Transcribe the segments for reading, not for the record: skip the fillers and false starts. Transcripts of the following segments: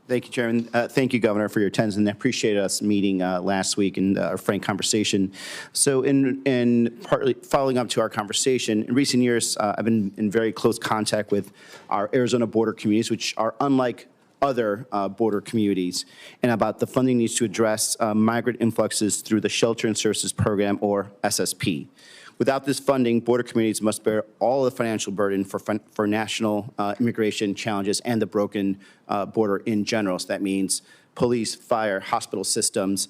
Thank you, Chairman. Thank you, Governor, for your attendance, and I appreciate us meeting last week and our frank conversation. So in partly following up to our conversation, in recent years, I've been in very close contact with our Arizona border communities, which are unlike other border communities, and about the funding needs to address migrant influxes through the Shelter and Services Program, or SSP. Without this funding, border communities must bear all the financial burden for national immigration challenges and the broken border in general. So that means police, fire, hospital systems,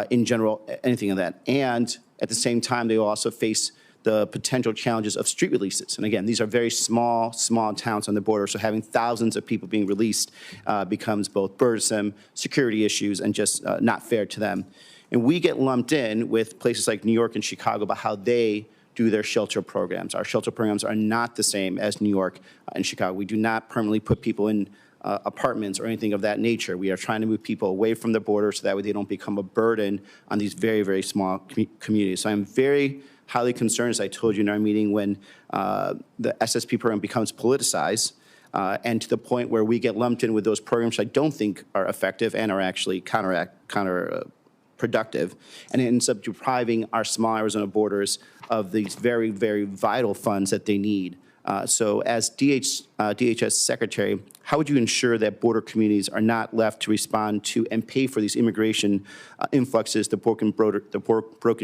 in general, anything of that. And at the same time, they will also face the potential challenges of street releases. And again, these are very small towns on the border, so having thousands of people being released becomes both burdensome, security issues, and just not fair to them. And we get lumped in with places like New York and Chicago about how they do their shelter programs. Our shelter programs are not the same as New York and Chicago. We do not permanently put people in apartments or anything of that nature. We are trying to move people away from the border so that way they don't become a burden on these very, very small communities. So I'm very highly concerned, as I told you in our meeting, when the SSP program becomes politicized and to the point where we get lumped in with those programs I don't think are effective and are actually counterproductive, and it ends up depriving our small Arizona borders of these very, very vital funds that they need. So as DHS Secretary, how would you ensure that border communities are not left to respond to and pay for these immigration influxes, the broken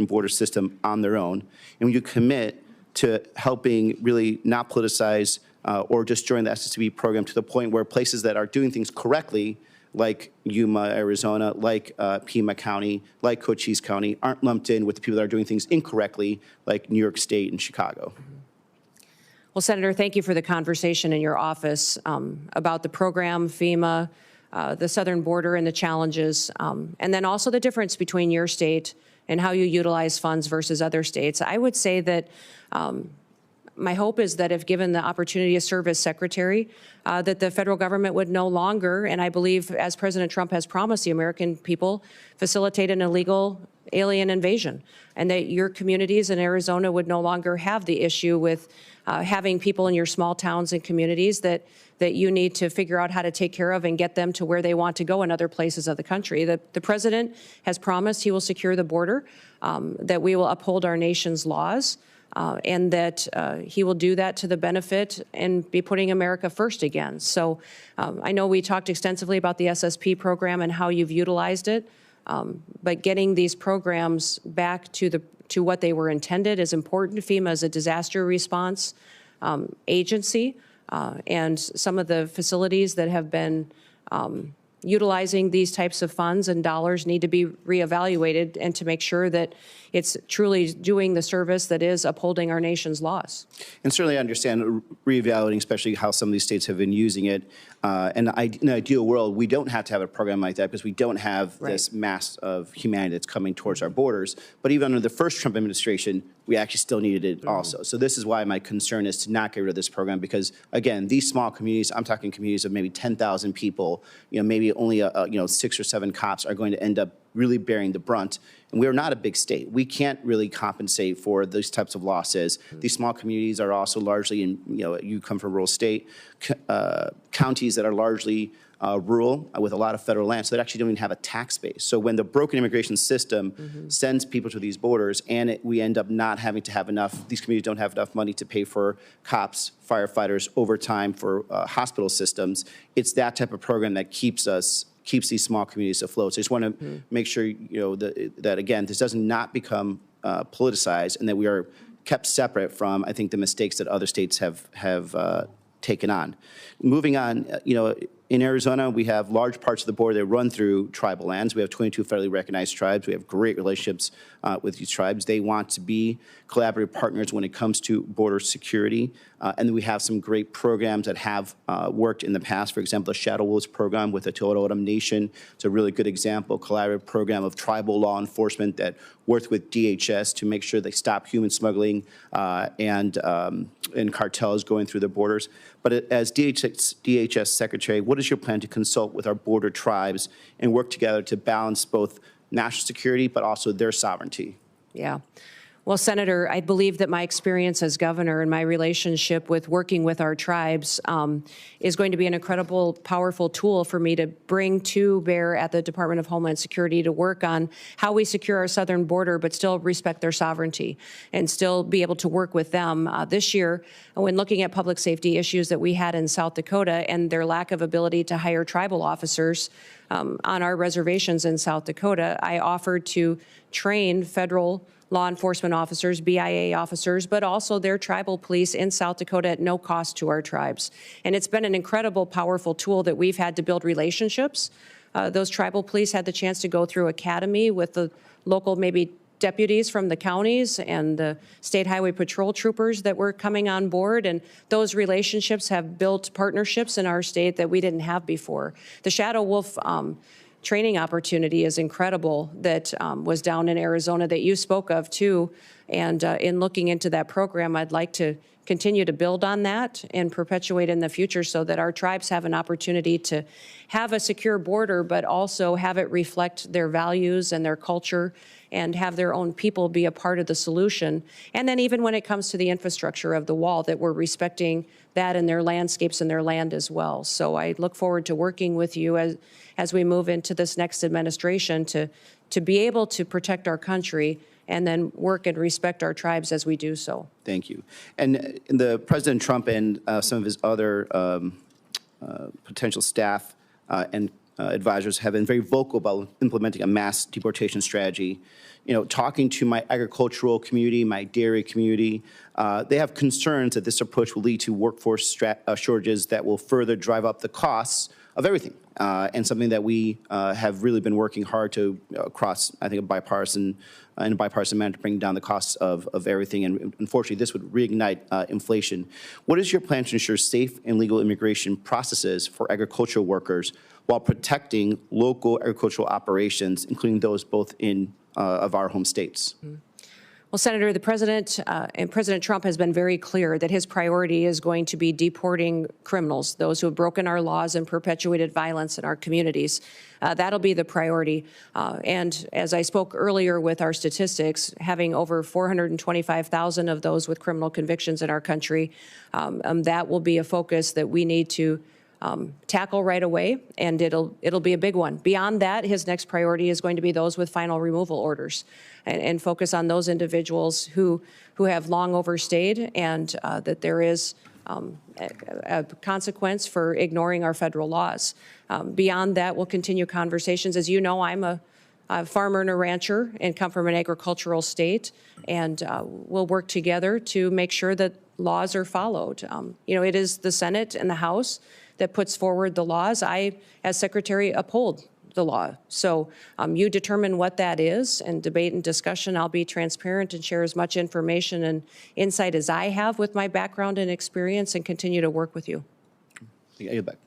border system on their own? And would you commit to helping really not politicize or just join the SSP program to the point where places that are doing things correctly, like Yuma, Arizona, like Pima County, like Cochise County, aren't lumped in with the people that are doing things incorrectly, like New York State and Chicago? Well, Senator, thank you for the conversation in your office about the program, FEMA, the southern border and the challenges, and then also the difference between your state and how you utilize funds versus other states. I would say that my hope is that if given the opportunity to serve as secretary, that the federal government would no longer, and I believe as President Trump has promised the American people, facilitate an illegal alien invasion, and that your communities in Arizona would no longer have the issue with having people in your small towns and communities that you need to figure out how to take care of and get them to where they want to go in other places of the country. The president has promised he will secure the border, that we will uphold our nation's laws, and that he will do that to the benefit and be putting America first again. So I know we talked extensively about the SSP program and how you've utilized it, but getting these programs back to what they were intended is important. FEMA is a disaster response agency, and some of the facilities that have been utilizing these types of funds and dollars need to be reevaluated and to make sure that it's truly doing the service that is upholding our nation's laws. And certainly I understand reevaluating, especially how some of these states have been using it. And in an ideal world, we don't have to have a program like that because we don't have this mass of humanity that's coming towards our borders. But even under the first Trump administration, we actually still needed it also. So this is why my concern is to not get rid of this program because, again, these small communities, I'm talking communities of maybe 10,000 people, maybe only 6 or 7 cops are going to end up really bearing the brunt. And we're not a big state. We can't really compensate for those types of losses. These small communities are also largely in, you come from a rural state, counties that are largely rural with a lot of federal land, so they actually don't even have a tax base. So when the broken immigration system sends people to these borders and we end up not having to have enough, these communities don't have enough money to pay for cops, firefighters, overtime for hospital systems, it's that type of program that keeps these small communities afloat. So I just want to make sure, that again, this does not become politicized and that we are kept separate from, I think, the mistakes that other states have taken on. Moving on, in Arizona, we have large parts of the border that run through tribal lands. We have 22 federally recognized tribes. We have great relationships with these tribes. They want to be collaborative partners when it comes to border security. And we have some great programs that have worked in the past. For example, the Shadow Wolves program with the Tohono O'odham Nation. It's a really good example, collaborative program of tribal law enforcement that worked with DHS to make sure they stop human smuggling and cartels going through the borders. But as DHS Secretary, what is your plan to consult with our border tribes and work together to balance both national security but also their sovereignty? Yeah. Well, Senator, I believe that my experience as governor and my relationship with working with our tribes is going to be an incredible, powerful tool for me to bring to bear at the Department of Homeland Security to work on how we secure our southern border, but still respect their sovereignty and still be able to work with them. This year, when looking at public safety issues that we had in South Dakota and their lack of ability to hire tribal officers on our reservations in South Dakota, I offered to train federal law enforcement officers, BIA officers, but also their tribal police in South Dakota at no cost to our tribes. And it's been an incredible, powerful tool that we've had to build relationships. Those tribal police had the chance to go through academy with the local maybe deputies from the counties and the state highway patrol troopers that were coming on board. And those relationships have built partnerships in our state that we didn't have before. The Shadow Wolf training opportunity is incredible that was down in Arizona that you spoke of too. And in looking into that program, I'd like to continue to build on that and perpetuate in the future so that our tribes have an opportunity to have a secure border, but also have it reflect their values and their culture and have their own people be a part of the solution. And then even when it comes to the infrastructure of the wall, that we're respecting that in their landscapes and their land as well. So I look forward to working with you as we move into this next administration to be able to protect our country and then work and respect our tribes as we do so. Thank you. And the President Trump and some of his other potential staff and advisors have been very vocal about implementing a mass deportation strategy. You know, talking to my agricultural community, my dairy community, they have concerns that this approach will lead to workforce shortages that will further drive up the costs of everything, and something that we have really been working hard to across, I think, in a bipartisan manner to bring down the costs of everything. And unfortunately, this would reignite inflation. What is your plan to ensure safe and legal immigration processes for agricultural workers while protecting local agricultural operations, including those both in of our home states? Well, Senator, the President and President Trump has been very clear that his priority is going to be deporting criminals, those who have broken our laws and perpetuated violence in our communities. That'll be the priority. And as I spoke earlier with our statistics, having over 425,000 of those with criminal convictions in our country, that will be a focus that we need to tackle right away, and it'll be a big one. Beyond that, his next priority is going to be those with final removal orders, and focus on those individuals who have long overstayed, and that there is a consequence for ignoring our federal laws. Beyond that, we'll continue conversations. As you know, I'm a farmer and a rancher and come from an agricultural state, and we'll work together to make sure that laws are followed. You know, it is the Senate and the House that puts forward the laws. I, as Secretary, uphold the law. So you determine what that is, and debate and discussion. I'll be transparent and share as much information and insight as I have with my background and experience, and continue to work with you. I yield back.